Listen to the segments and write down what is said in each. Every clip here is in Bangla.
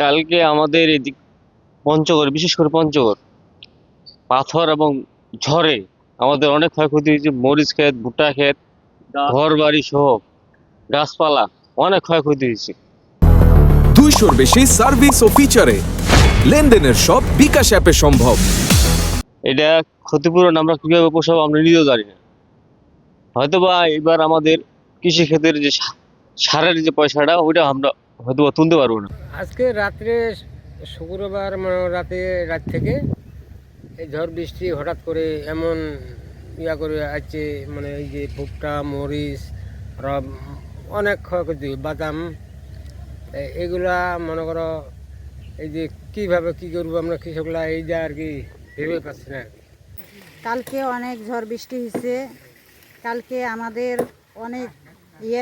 কালকে আমাদের এদিক পঞ্চগড়, বিশেষ করে পঞ্চগড় পাথর এবং ঝড়ে আমাদের অনেক ক্ষয়ক্ষতি হয়েছে। মরিচ ক্ষেত, ভুট্টা ক্ষেত, ঘর বাড়ি সহ গাছপালা অনেক ক্ষয়ক্ষতি হয়েছে। 200-র বেশি সার্ভিস ও ফিচারে লেনদেনের সব বিকাশ অ্যাপে সম্ভব। এটা ক্ষতিপূরণ আমরা কিভাবে পোষাবো আমরা নিজেও জানি না। হয়তোবা এবার আমাদের কৃষি ক্ষেতের যে সারের যে পয়সাটা ওইটা আমরা হয়তোবা তুলতে পারবো না। আজকে রাত্রে শুক্রবার রাত থেকে এই ঝড় বৃষ্টি হঠাৎ করে এমন করে আসছে, এই যে ভুট্টা, মরিচ, আর অনেক ক্ষয়ক্ষতি, বাদাম, এগুলা মনে করো এই যে কীভাবে কী করবো আমরা কৃষকরা, এই যে আর কি ভেবে পাচ্ছি না। কালকে অনেক ঝড় বৃষ্টি হয়েছে, কালকে আমাদের অনেক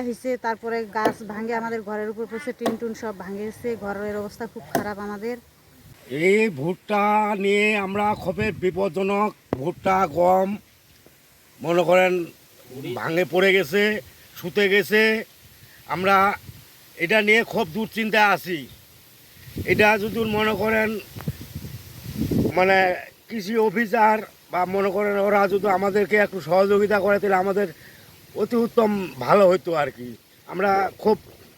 হয়েছে, তারপরে গাছ ভাঙে আমাদের ঘরের উপর পড়ছে, টিন টুন সব ভাঙে গেছে, ঘরের অবস্থা খুব খারাপ আমাদের। এই ভুট্টা নিয়ে আমরা খুবই বিপজ্জনক। ভুট্টা, গম মনে করেন ভাঙে পড়ে গেছে, শুতে গেছে। আমরা এটা নিয়ে খুব দুশ্চিন্তায় আছি। এটা যদি মনে করেন কৃষি অফিসার বা মনে করেন ওরা যদি আমাদেরকে একটু সহযোগিতা করে তাহলে আমাদের অতি উত্তম ভালো হতো আর কি। আমরা খুব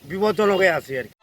বিপজ্জনকে আছি আর কি।